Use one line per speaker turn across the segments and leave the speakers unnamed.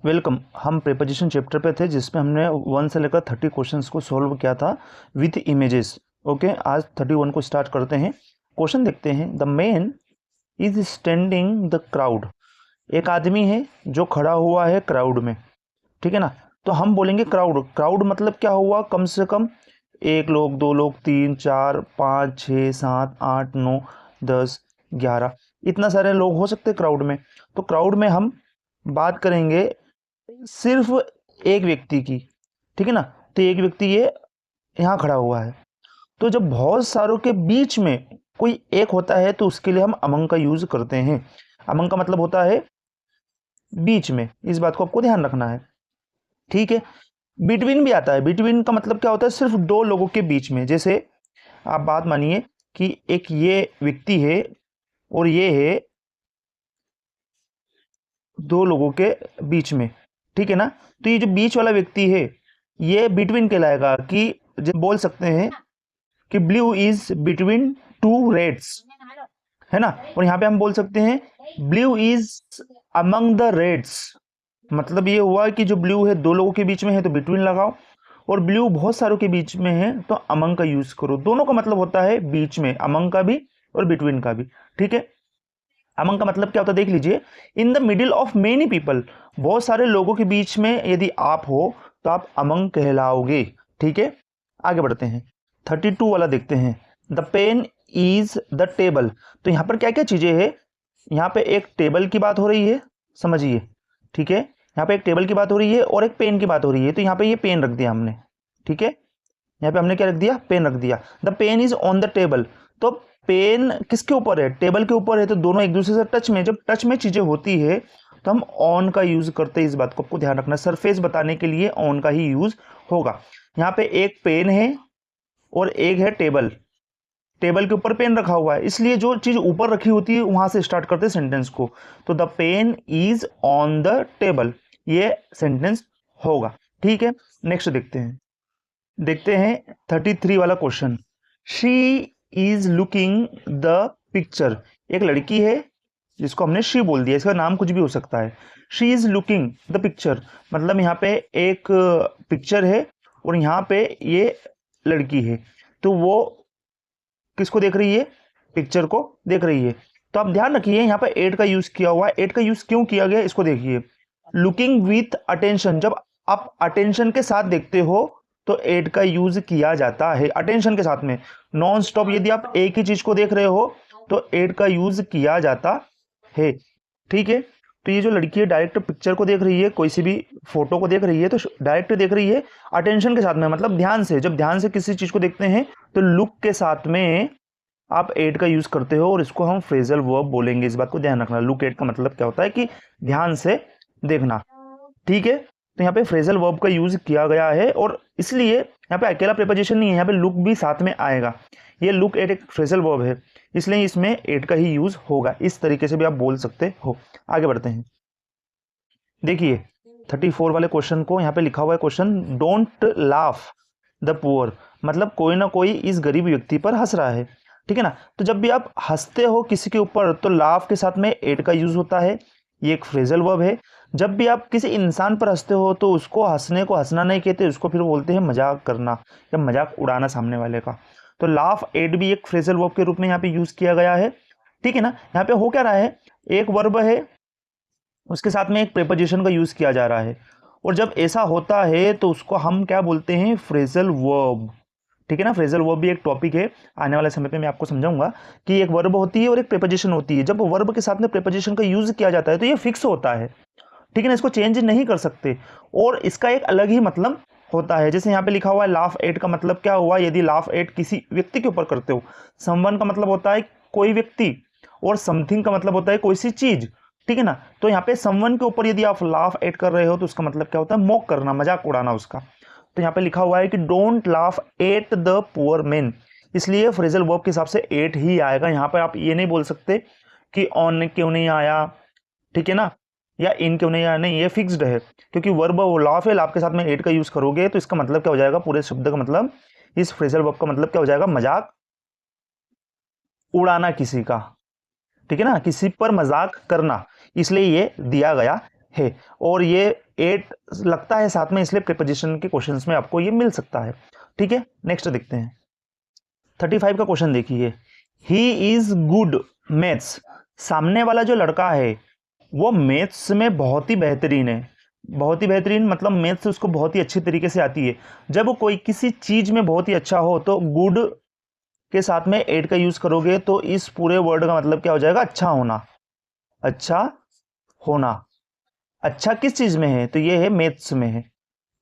Welcome. हम preposition chapter पे थे जिसमें हमने 1 से लेकर 30 क्वेश्चंस को सॉल्व किया था विथ इमेजेस। ओके, आज 31 को स्टार्ट करते हैं। क्वेश्चन देखते हैं। The man is standing the crowd. एक आदमी है जो खड़ा हुआ है क्राउड में, ठीक है ना। तो हम बोलेंगे क्राउड। क्राउड मतलब क्या हुआ, कम से कम 1 लोग, 2 लोग, 3, 4, 5, 6, 7, 8, 9, 10, 11, इतना सारे लोग हो सकते क्राउड में। तो क्राउड में हम बात करेंगे सिर्फ एक व्यक्ति की, ठीक है ना। तो एक व्यक्ति ये यहाँ खड़ा हुआ है। तो जब बहुत सारों के बीच में कोई एक होता है तो उसके लिए हम अमंग का यूज करते हैं। अमंग का मतलब होता है बीच में, इस बात को आपको ध्यान रखना है, ठीक है। बिटवीन भी आता है। बिटवीन का मतलब क्या होता है, सिर्फ 2 लोगों के बीच में। जैसे आप बात मानिए कि एक ये व्यक्ति है और ये है 2 लोगों के बीच में, ठीक है ना। तो ये जो बीच वाला व्यक्ति है ये बिटवीन कहलाएगा। कि जब बोल सकते हैं कि ब्लू इज बिटवीन 2 रेड्स, है ना। और यहाँ पे हम बोल सकते हैं blue is among the Reds. मतलब ये हुआ कि जो ब्लू है 2 लोगों के बीच में है तो बिटवीन लगाओ, और ब्लू बहुत सारों के बीच में है तो अमंग का यूज करो। दोनों का मतलब होता है बीच में, अमंग का भी और बिटवीन का भी, ठीक है। अमंग का मतलब क्या होता है देख लीजिए। In the middle of many people, बहुत सारे लोगों के बीच में यदि आप हो तो आप अमंग कहलाओगे, ठीक है। आगे बढ़ते हैं, 32 वाला देखते हैं। The pen is the table. तो यहां पर क्या क्या चीजें हैं। यहाँ पे एक टेबल की बात हो रही है, समझिए, ठीक है। यहाँ पे एक टेबल की बात हो रही है और एक पेन की बात हो रही है। तो यहाँ पे ये पेन रख दिया हमने, ठीक है। यहाँ पे हमने क्या रख दिया, पेन रख दिया। The pen is on the table. तो पेन किसके ऊपर है, टेबल के ऊपर है। तो दोनों एक दूसरे से टच में, जब टच में चीजें होती है तो हम ऑन का यूज करते हैं। इस बात को आपको ध्यान रखना, सरफेस बताने के लिए ऑन का ही यूज होगा। यहाँ पे एक पेन है और एक है टेबल। टेबल के ऊपर पेन रखा हुआ है, इसलिए जो चीज ऊपर रखी होती है वहां से स्टार्ट करते हैं सेंटेंस को। तो the pen is on the table, ये सेंटेंस होगा, ठीक है। नेक्स्ट देखते हैं 33 वाला question. She is looking the picture. एक लड़की है जिसको हमने शी बोल दिया, इसका नाम कुछ भी हो सकता है। She is looking the picture मतलब यहाँ पे एक पिक्चर है और यहाँ पे ये लड़की है। तो वो किसको देख रही है, पिक्चर को देख रही है। तो आप ध्यान रखिए यहाँ पे एड का यूज किया हुआ है। एड का यूज क्यों किया गया इसको देखिए। लुकिंग विथ अटेंशन, जब आप अटेंशन के साथ देखते हो तो एड का यूज किया जाता है अटेंशन के साथ में। नॉन स्टॉप यदि आप एक ही चीज को देख रहे हो तो एड का यूज किया जाता है, ठीक है। तो ये जो लड़की है डायरेक्ट पिक्चर को देख रही है, कोई सी भी फोटो को देख रही है तो डायरेक्ट देख रही है अटेंशन के साथ में, मतलब ध्यान से। जब ध्यान से किसी चीज को देखते हैं तो लुक के साथ में आप एड का यूज करते हो और इसको हम फ्रेजल वर्ब बोलेंगे। इस बात को ध्यान रखना। लुक एड का मतलब क्या होता है कि ध्यान से देखना, ठीक है। तो यहाँ पे फ्रेजल वर्ब का यूज किया गया है और इसलिए यहाँ पे अकेला प्रीपोजिशन नहीं है, यहाँ पे लुक भी साथ में आएगा। ये लुक एट एक फ्रेजल वर्ब है, इसलिए इसमें एड का ही यूज होगा। इस तरीके से भी आप बोल सकते हो। आगे बढ़ते हैं, देखिए 34 वाले क्वेश्चन को। यहाँ पे लिखा हुआ है question, don't laugh the poor. मतलब कोई ना कोई इस गरीब व्यक्ति पर हंस रहा है, ठीक है ना। तो जब भी आप हंसते हो किसी के ऊपर तो लाफ के साथ में एड का यूज होता है, ये एक फ्रेजल वर्ब है। जब भी आप किसी इंसान पर हंसते हो तो उसको हंसने को हंसना नहीं कहते, उसको फिर बोलते हैं मजाक करना या मजाक उड़ाना सामने वाले का। तो लाफ एड भी एक फ्रेजल वर्ब के रूप में यहाँ पे यूज किया गया है, ठीक है ना। यहाँ पे हो क्या रहा है, एक वर्ब है उसके साथ में एक प्रीपोजिशन का यूज किया जा रहा है, और जब ऐसा होता है तो उसको हम क्या बोलते हैं, फ्रेजल वर्ब, ठीक है ना। फ्रेजल वर्ब भी एक टॉपिक है, आने वाले समय पे मैं आपको समझाऊंगा कि एक वर्ब होती है और एक प्रीपोजिशन होती है। जब वर्ब के साथ में प्रीपोजिशन का यूज किया जाता है तो ये फिक्स होता है, ठीक है ना, इसको चेंज नहीं कर सकते और इसका एक अलग ही मतलब होता है। जैसे यहाँ पे लिखा हुआ है लाफ एट का मतलब क्या हुआ, यदि लाफ एट किसी व्यक्ति के ऊपर करते हो। समवन का मतलब होता है कोई व्यक्ति और समथिंग का मतलब होता है कोई सी चीज, ठीक है ना। तो यहाँ पे समवन के ऊपर यदि आप लाफ एट कर रहे हो तो उसका मतलब क्या होता है, मॉक करना, मजाक उड़ाना उसका। तो यहाँ पे लिखा हुआ है कि don't laugh at the poor man, इसलिए फ्रेजल वर्ब के हिसाब से एट ही आएगा। यहाँ पर आप ये नहीं बोल सकते कि ऑन क्यों नहीं आया, ठीक है ना, या इन क्यों नहीं आया, नहीं, ये फिक्स्ड है क्योंकि वर्ब लाफ है, लाफ के साथ में एट का यूज करोगे तो इसका मतलब क्या हो जाएगा, पूरे शब्द का मतलब, इस फ्रेजल वर्ब का मतलब क्या हो जाएगा, मजाक उड़ाना किसी का, ठीक है ना, किसी पर मजाक करना, इसलिए ये दिया गया है। और ये 8 लगता है साथ में, इसलिए प्रीपोजिशन के क्वेश्चंस में आपको ये मिल सकता है। ठीक है, नेक्स्ट देखते हैं 35 का क्वेश्चन देखिए। ही इज गुड मैथ्स, सामने वाला जो लड़का है वो मैथ्स में बहुत ही बेहतरीन है। बहुत ही बेहतरीन मतलब मैथ्स उसको बहुत ही अच्छी तरीके से आती है। जब कोई किसी चीज में बहुत ही अच्छा हो तो गुड के साथ में एड का यूज करोगे तो इस पूरे वर्ड का मतलब क्या हो जाएगा, अच्छा होना। अच्छा होना, अच्छा किस चीज में है, तो ये है मैथ्स में है।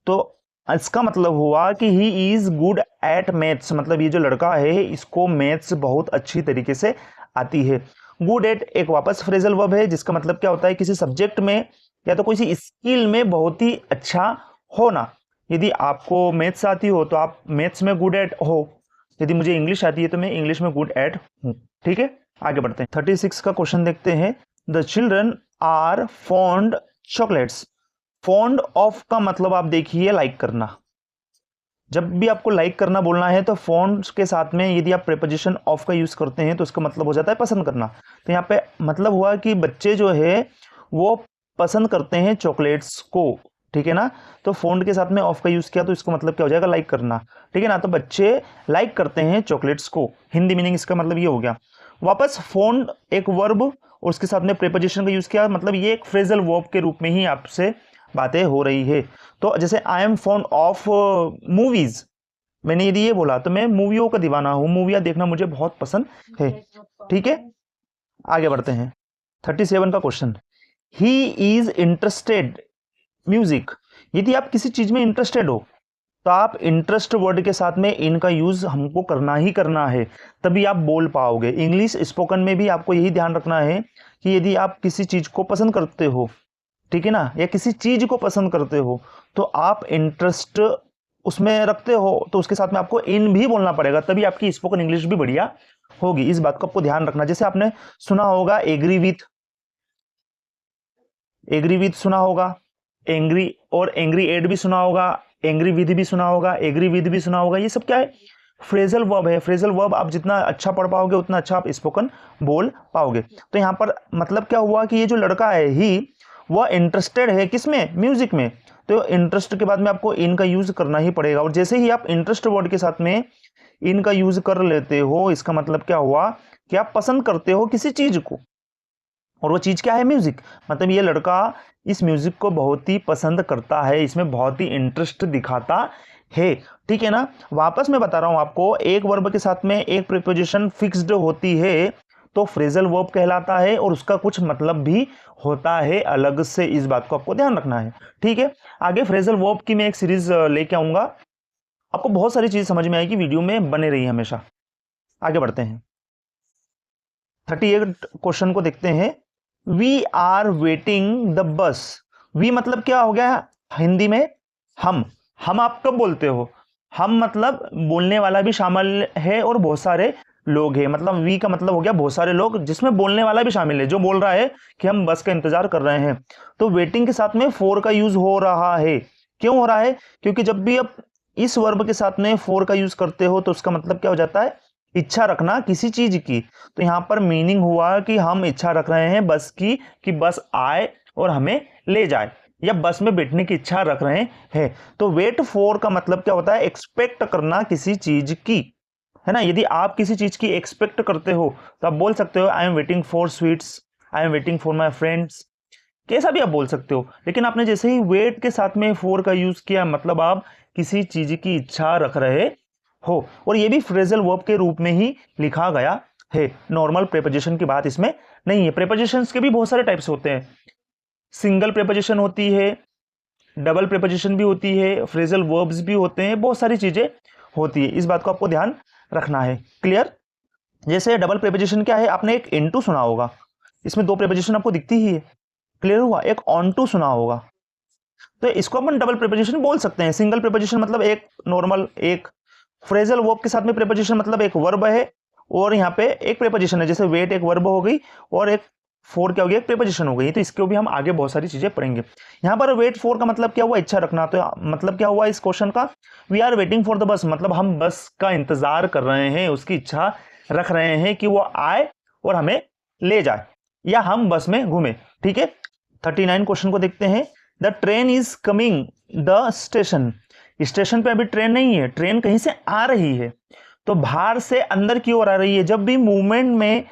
तो इसका मतलब हुआ कि he is good at maths, मतलब ये जो लड़का है इसको मैथ्स बहुत अच्छी तरीके से आती है। गुड एट एक वापस फ्रेजल वर्ब है जिसका मतलब क्या होता है, किसी सब्जेक्ट में या तो किसी स्किल में बहुत ही अच्छा होना। यदि आपको मैथ्स आती हो तो आप मैथ्स में गुड एट हो, यदि मुझे इंग्लिश आती है तो मैं इंग्लिश में गुड एट हूं। ठीक है, आगे बढ़ते हैं 36 का क्वेश्चन देखते हैं। The children are fond chocolates, fond of का मतलब आप देखिए लाइक करना। जब भी आपको लाइक करना बोलना है तो फॉन्ड के साथ में यदि आप प्रीपोजिशन ऑफ का यूज करते हैं तो उसका मतलब हो जाता है पसंद करना। तो यहाँ पे मतलब हुआ कि बच्चे जो है वो पसंद करते हैं चॉकलेट्स को। ठीक है ना, तो फॉन्ड के साथ में ऑफ का यूज किया तो इसका मतलब क्या हो जाएगा, लाइक करना। ठीक है ना, तो बच्चे लाइक करते हैं चॉकलेट्स को, हिंदी मीनिंग इसका मतलब ये हो गया। वापस फॉन्ड एक वर्ब और उसके साथ में प्रीपोजिशन का यूज किया, मतलब ये एक फ्रेजल वर्ब के रूप में ही आपसे बातें हो रही है। तो जैसे I am fond of movies, मैंने यदि ये बोला तो मैं मूवियों का दीवाना हूं, मूवियां देखना मुझे बहुत पसंद है। ठीक है, आगे बढ़ते हैं 37 का question. He is interested music, यदि आप किसी चीज में इंटरेस्टेड हो तो आप इंटरेस्ट वर्ड के साथ में इनका यूज हमको करना ही करना है, तभी आप बोल पाओगे। इंग्लिश स्पोकन में भी आपको यही ध्यान रखना है कि यदि आप किसी चीज को पसंद करते हो, ठीक है ना, या किसी चीज को पसंद करते हो तो आप इंटरेस्ट उसमें रखते हो तो उसके साथ में आपको इन भी बोलना पड़ेगा, तभी आपकी स्पोकन इंग्लिश भी बढ़िया होगी। इस बात को आपको ध्यान रखना। जैसे आपने सुना होगा एग्री विथ सुना होगा, एंग्री और एंग्री एड भी सुना होगा, एंग्री विद भी सुना होगा, एग्री विद भी सुना होगा। ये सब क्या है, फ्रेजल वर्ब है। फ्रेजल वर्ब आप जितना अच्छा पढ़ पाओगे उतना अच्छा आप स्पोकन बोल पाओगे। तो यहाँ पर मतलब क्या हुआ कि ये जो लड़का है ही वह इंटरेस्टेड है किसमें, म्यूजिक में। तो इंटरेस्ट के बाद में आपको इन का यूज करना ही पड़ेगा, और जैसे ही आप इंटरेस्ट वर्ड के साथ में इन का यूज कर लेते हो इसका मतलब क्या हुआ कि आप पसंद करते हो किसी चीज को, और वो चीज क्या है, म्यूजिक। मतलब ये लड़का इस म्यूजिक को बहुत ही पसंद करता है, इसमें बहुत ही इंटरेस्ट दिखाता है। ठीक है ना, वापस मैं बता रहा हूं आपको, एक वर्ब के साथ में एक प्रीपोजिशन फिक्स्ड होती है तो फ्रेजल वर्ब कहलाता है, और उसका कुछ मतलब भी होता है अलग से। इस बात को आपको ध्यान रखना है। ठीक है, आगे फ्रेजल वर्ब की मैं एक सीरीज लेके आऊंगा, आपको बहुत सारी चीज समझ में आएगी, वीडियो में बने रही हमेशा। आगे बढ़ते हैं 38 क्वेश्चन को देखते हैं। We are waiting the bus, we मतलब क्या हो गया हिंदी में, हम आप कब बोलते हो, हम मतलब बोलने वाला भी शामिल है और बहुत सारे लोग हैं, मतलब वी का मतलब हो गया बहुत सारे लोग जिसमें बोलने वाला भी शामिल है, जो बोल रहा है कि हम बस का इंतजार कर रहे हैं। तो वेटिंग के साथ में फोर का यूज हो रहा है। क्यों हो रहा है, क्योंकि जब भी आप इस वर्ब के साथ में फोर का यूज करते हो तो उसका मतलब क्या हो जाता है, इच्छा रखना किसी चीज की। तो यहां पर मीनिंग हुआ कि हम इच्छा रख रहे हैं बस की, कि बस आए और हमें ले जाए, या बस में बैठने की इच्छा रख रहे हैं। तो वेट फॉर का मतलब क्या होता है, एक्सपेक्ट करना किसी चीज की, है ना। यदि आप किसी चीज की एक्सपेक्ट करते हो तो आप बोल सकते हो I am waiting for sweets, I am waiting for my friends, कैसा भी आप बोल सकते हो। लेकिन आपने जैसे ही वेट के साथ में फोर का यूज किया मतलब आप किसी चीज की इच्छा रख रहे हो, और ये भी फ्रेजल वर्ब के रूप में ही लिखा गया है। नॉर्मल प्रीपोजिशन की बात इसमें नहीं है। प्रीपोजिशंस के भी बहुत सारे टाइप्स होते हैं, सिंगल प्रीपोजिशन होती है, डबल प्रीपोजिशन भी होती है, फ्रेजल वर्ब्स भी होते हैं, बहुत सारी चीजें होती है। इस बात को आपको ध्यान रखना है। क्लियर, जैसे डबल प्रीपोजिशन क्या है, आपने एक इनटू सुना होगा, इसमें दो प्रीपोजिशन आपको दिखती ही है। क्लियर हुआ, एक ऑन टू सुना होगा, तो इसको अपन डबल प्रीपोजिशन बोल सकते हैं। सिंगल प्रीपोजिशन मतलब एक नॉर्मल एक फ्रेजल वर्ब के साथ में प्रीपोजिशन मतलब एक वर्ब है और यहाँ पे एक प्रीपोजिशन है, जैसे वेट एक वर्ब हो गई और एक फोर क्या हो गई, एक प्रीपोजिशन हो गई। तो इसको भी हम आगे बहुत सारी चीजें पढ़ेंगे। यहाँ पर वेट फॉर का मतलब क्या हुआ, इच्छा रखना। तो मतलब क्या हुआ इस क्वेश्चन का, we are waiting for the bus, मतलब हम बस का इंतजार कर रहे हैं, उसकी इच्छा रख रहे हैं कि वो आए और हमें ले जाए या हम बस में घूमे। ठीक है, 39 क्वेश्चन को देखते हैं। The train is coming the station. Station पे अभी ट्रेन नहीं है, ट्रेन कहीं से आ रही है, तो बाहर से अंदर की ओर आ रही है। जब भी मूवमेंट में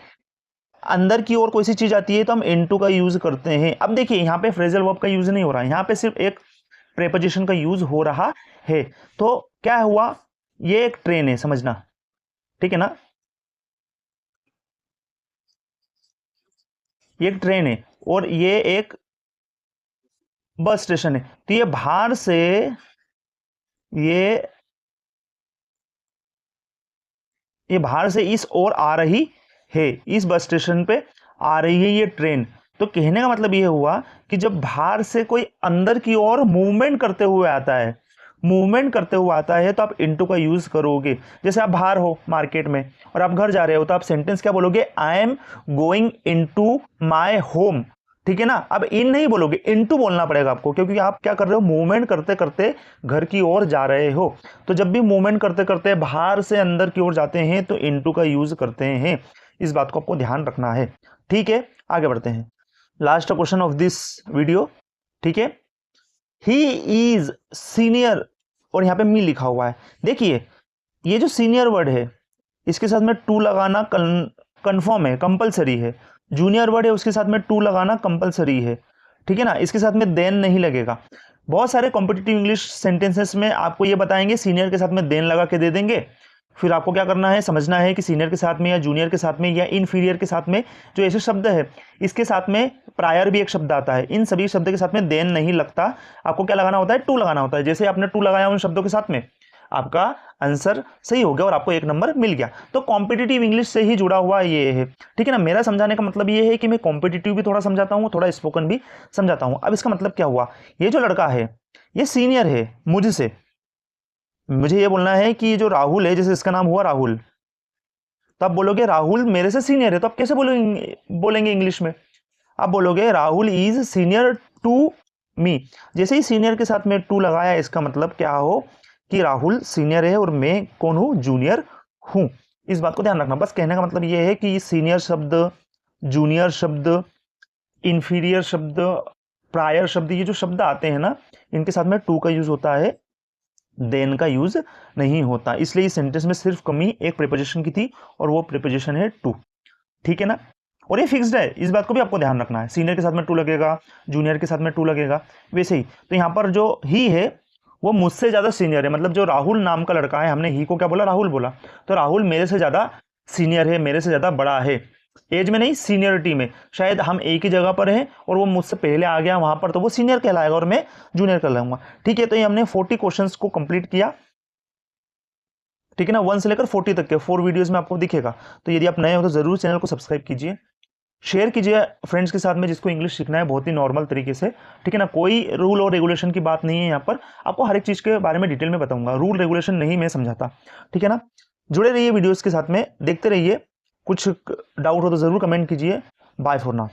अंदर की ओर कोई सी चीज आती है तो हम इनटू का यूज करते हैं। अब देखिए यहाँ पे फ्रेजल वर्ब का यूज नहीं हो रहा है, यहाँ पे सिर्फ एक प्रेपोजिशन का यूज हो रहा है। तो क्या हुआ, ये एक ट्रेन है, समझना, ठीक है ना, ये एक ट्रेन है और ये एक बस स्टेशन है। तो ये बाहर से ये बाहर से इस ओर आ रही है, इस बस स्टेशन पे आ रही है ये ट्रेन। तो कहने का मतलब ये हुआ कि जब बाहर से कोई अंदर की ओर मूवमेंट करते हुए आता है, मूवमेंट करते हुए आता है, तो आप इनटू का यूज करोगे। जैसे आप बाहर हो मार्केट में और आप घर जा रहे हो, तो आप सेंटेंस क्या बोलोगे, I am going into my home, ठीक है ना। अब इन नहीं बोलोगे, इनटू बोलना पड़ेगा आपको, क्योंकि आप क्या कर रहे हो, मूवमेंट करते करते घर की ओर जा रहे हो। तो जब भी मूवमेंट करते करते बाहर से अंदर की ओर जाते हैं तो इनटू का यूज करते हैं। इस बात को आपको ध्यान रखना है, ठीक है। आगे बढ़ते हैं, last question of this video, ठीक है। ही इज सीनियर, और यहां पे मी लिखा हुआ है। देखिए ये जो सीनियर वर्ड है, इसके साथ में टू लगाना कंफर्म है, कंपलसरी है। जूनियर वर्ड है, उसके साथ में टू लगाना कंपलसरी है, ठीक है ना। इसके साथ में देन नहीं लगेगा। बहुत सारे कॉम्पिटिटिव इंग्लिश सेंटेंसेस में आपको ये बताएंगे सीनियर के साथ में देन लगा के दे देंगे। फिर आपको क्या करना है, समझना है कि सीनियर के साथ में या जूनियर के साथ में या इनफीरियर के साथ में जो ऐसे शब्द है, इसके साथ में प्रायर भी एक शब्द आता है। इन सभी शब्द के साथ में देन नहीं लगता, आपको क्या लगाना होता है, टू लगाना होता है। जैसे आपने टू लगाया उन शब्दों के साथ में, आपका आंसर सही हो गया और आपको एक नंबर मिल गया। तो कॉम्पिटिटिव इंग्लिश से ही जुड़ा हुआ ये है, ठीक है ना। मेरा समझाने का मतलब ये है कि मैं कॉम्पिटिटिव भी थोड़ा समझाता हूँ, थोड़ा स्पोकन भी समझाता हूँ। अब इसका मतलब क्या हुआ, ये जो लड़का है ये सीनियर है मुझसे। मुझे ये बोलना है कि जो राहुल है, जैसे इसका नाम हुआ राहुल, तो आप बोलोगे राहुल मेरे से सीनियर है, तो आप कैसे बोलेंगे इंग्लिश में, आप बोलोगे Rahul is senior to me. जैसे ही सीनियर के साथ में टू लगाया, इसका मतलब क्या हो कि राहुल सीनियर है और मैं कौन हूं, जूनियर हूं। इस बात को ध्यान रखना। बस कहने का मतलब यह है कि सीनियर शब्द, जूनियर शब्द, इंफीरियर शब्द, प्रायर शब्द, ये जो शब्द आते हैं ना, इनके साथ में टू का यूज होता है, देन का यूज नहीं होता। इसलिए इस सेंटेंस में सिर्फ कमी एक प्रीपोजिशन की थी और वो प्रीपोजिशन है टू, ठीक है ना। और ये फिक्स्ड है, इस बात को भी आपको ध्यान रखना है। सीनियर के साथ में टू लगेगा, जूनियर के साथ में टू लगेगा, वैसे ही। तो यहाँ पर जो ही है वो मुझसे ज्यादा सीनियर है, मतलब जो राहुल नाम का लड़का है, हमने ही को क्या बोला, राहुल बोला, तो राहुल मेरे से ज्यादा सीनियर है, मेरे से ज्यादा बड़ा है। एज में नहीं, सीनियरिटी में। शायद हम एक ही जगह पर हैं और वो मुझसे पहले आ गया वहां पर, तो वो सीनियर कहलाएगा और मैं जूनियर कहलाऊंगा, ठीक है। तो ये हमने 40 क्वेश्चंस को कंप्लीट किया, ठीक है ना। 1 से लेकर 40 तक के 4 वीडियोस में आपको दिखेगा। तो यदि आप नए हो तो जरूर चैनल को सब्सक्राइब कीजिए, शेयर कीजिए फ्रेंड्स के साथ में जिसको इंग्लिश सीखना है बहुत ही नॉर्मल तरीके से, ठीक है ना। कोई रूल और रेगुलेशन की बात नहीं है यहाँ पर, आपको हर एक चीज के बारे में डिटेल में बताऊंगा, रूल रेगुलेशन नहीं मैं समझाता, ठीक है ना। जुड़े रहिए वीडियोस के साथ में, देखते रहिए। कुछ डाउट हो तो जरूर कमेंट कीजिए। Bye for now.